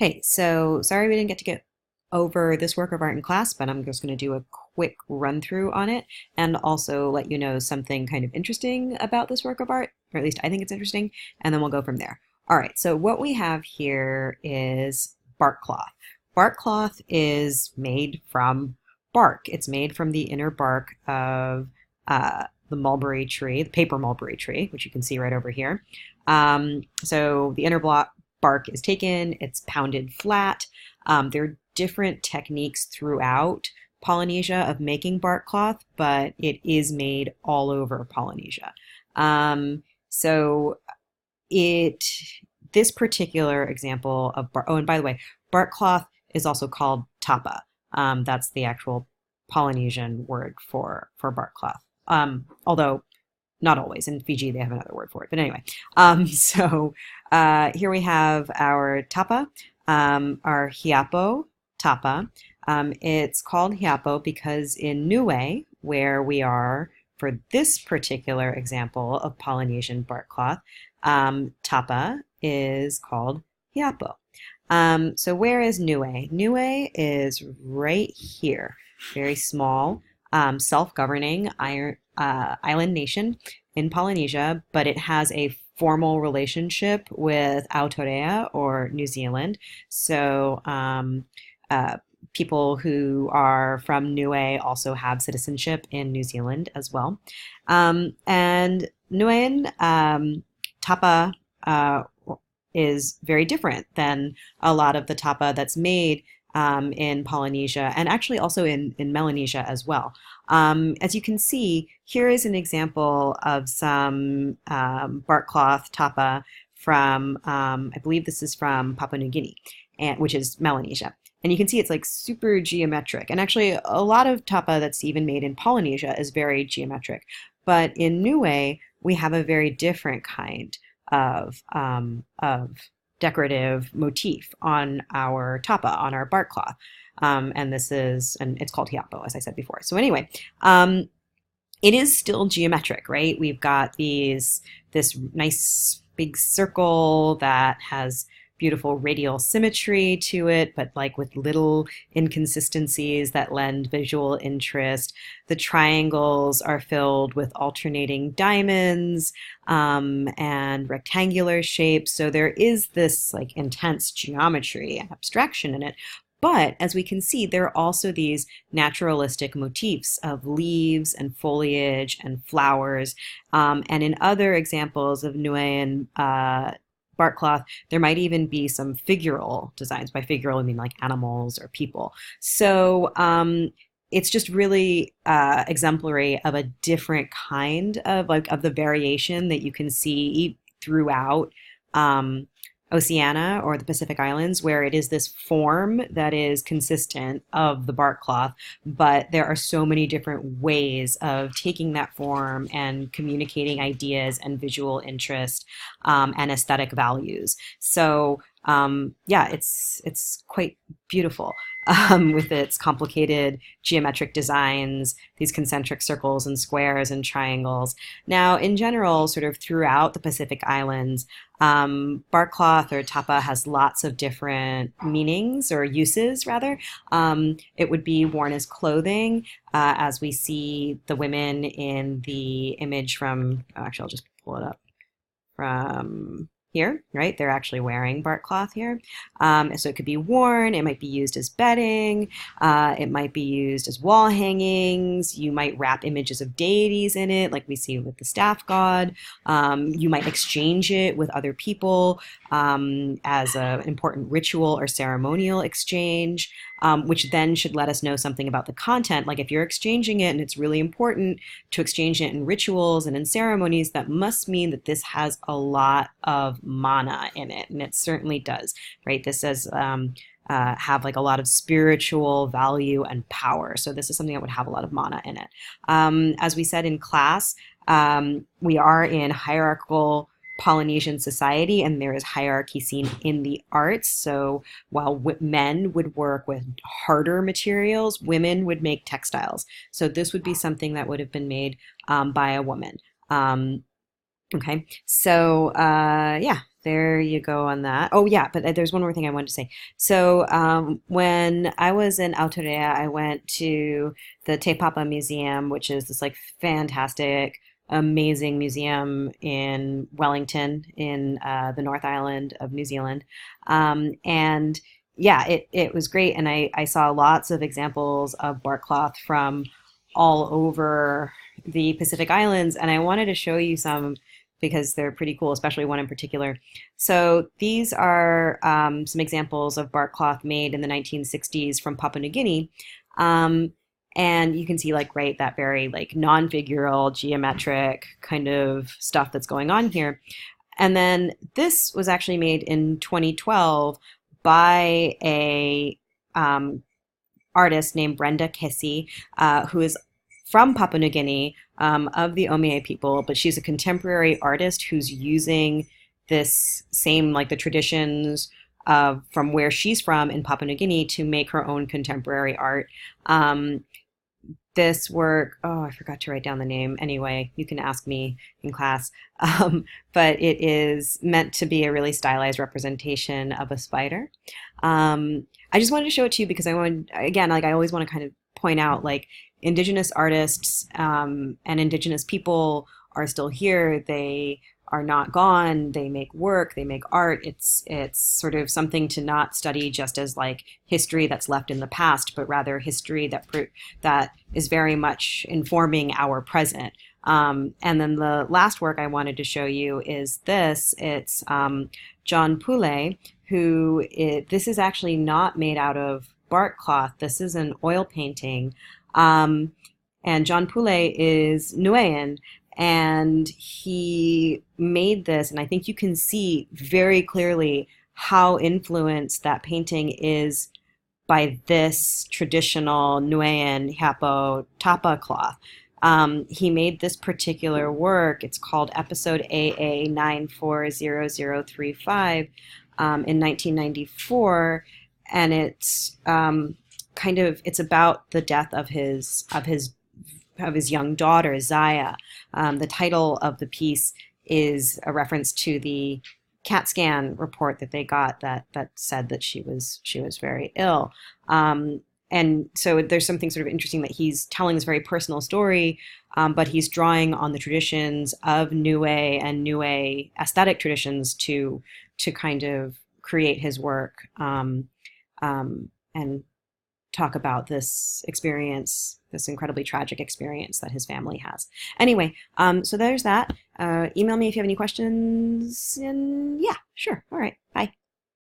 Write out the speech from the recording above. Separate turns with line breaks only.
Hey, so sorry we didn't get to get over this work of art in class, but I'm just going to do a quick run through on it and also let you know something kind of interesting about this work of art, or at least I think it's interesting, and then we'll go from there. All right, so what we have here is bark cloth. Bark cloth is made from bark. It's made from the inner bark of the mulberry tree, the paper mulberry tree, which you can see right over here. So the inner bark is taken, it's pounded flat. There are different techniques throughout Polynesia of making bark cloth, but it is made all over Polynesia. So it this particular example of bark, oh, and by the way, bark cloth is also called tapa. That's the actual Polynesian word for bark cloth. Although not always. In Fiji, they have another word for it. But anyway, here we have our tapa, our Hiapo tapa. It's called Hiapo because in Niue, where we are for this particular example of Polynesian bark cloth, tapa is called Hiapo. So where is Niue? Niue is right here, very small, self-governing island nation in Polynesia, but it has a formal relationship with Aotearoa or New Zealand. So people who are from Niue also have citizenship in New Zealand as well. And Niuean tapa is very different than a lot of the tapa that's made in Polynesia and actually also in Melanesia as well. As you can see, here is an example of some bark cloth tapa from, I believe this is from Papua New Guinea, which is Melanesia. And you can see it's like super geometric. And actually, a lot of tapa that's even made in Polynesia is very geometric. But in Niue, we have a very different kind of decorative motif on our tapa, on our bark cloth. And it's called Hiapo, as I said before. So anyway, it is still geometric, right? We've got this nice big circle that has beautiful radial symmetry to it, but like with little inconsistencies that lend visual interest. The triangles are filled with alternating diamonds and rectangular shapes. So there is this like intense geometry and abstraction in it. But as we can see, there are also these naturalistic motifs of leaves and foliage and flowers. And in other examples of Niuean bark cloth, there might even be some figural designs. By figural, I mean like animals or people. So it's just really exemplary of a different kind of the variation that you can see throughout Oceania or the Pacific Islands, where it is this form that is consistent of the bark cloth, but there are so many different ways of taking that form and communicating ideas and visual interest and aesthetic values. So yeah, it's quite beautiful with its complicated geometric designs, these concentric circles and squares and triangles. Now, in general, sort of throughout the Pacific Islands, bark cloth or tapa has lots of different meanings or uses, rather. It would be worn as clothing, as we see the women in the image from, actually, I'll just pull it up from here, right? They're actually wearing bark cloth here. So it could be worn, it might be used as bedding, it might be used as wall hangings, you might wrap images of deities in it, like we see with the staff god. You might exchange it with other people as an important ritual or ceremonial exchange, which then should let us know something about the content. Like if you're exchanging it and it's really important to exchange it in rituals and in ceremonies, that must mean that this has a lot of mana in it, and it certainly does, right? This says have like a lot of spiritual value and power. So this is something that would have a lot of mana in it. As we said in class, we are in hierarchical Polynesian society, and there is hierarchy seen in the arts. So while men would work with harder materials, women would make textiles. So this would be something that would have been made by a woman. Okay, so yeah, there you go on that. Oh yeah, but there's one more thing I wanted to say. So when I was in Autorea, I went to the Te Papa Museum, which is this like fantastic, amazing museum in Wellington, in the North Island of New Zealand, and yeah, it was great, and I saw lots of examples of bark cloth from all over the Pacific Islands, and I wanted to show you some because they're pretty cool, especially one in particular. So these are some examples of bark cloth made in the 1960s from Papua New Guinea. Um, and you can see like, right, that very like non-figural geometric kind of stuff that's going on here. And then this was actually made in 2012 by a um, artist named Brenda Kessie, who is from Papua New Guinea, of the Omea people, but she's a contemporary artist who's using this same, like the traditions from where she's from in Papua New Guinea to make her own contemporary art. Um, this work, oh, I forgot to write down the name. Anyway, you can ask me in class. But it is meant to be a really stylized representation of a spider. I just wanted to show it to you because I want, again, like I always want to kind of point out like indigenous artists and indigenous people are still here. They are not gone. They make work. They make art. It's sort of something to not study just as like history that's left in the past, but rather history that is very much informing our present. And then the last work I wanted to show you is this. It's John Poulet, this is actually not made out of bark cloth. This is an oil painting. Um, and John Poulet is Nuean, and he made this, and I think you can see very clearly how influenced that painting is by this traditional Nuean Hiapo tapa cloth. He made this particular work. It's called Episode AA 940035 in 1994, and it's it's about the death of his young daughter Zaya. The title of the piece is a reference to the CAT scan report that they got that said that she was very ill. And so there's something sort of interesting that he's telling this very personal story, but he's drawing on the traditions of Niue and Niue aesthetic traditions to kind of create his work, and talk about this experience, this incredibly tragic experience that his family has. Anyway, so there's that. Email me if you have any questions, and yeah, sure. All right, bye.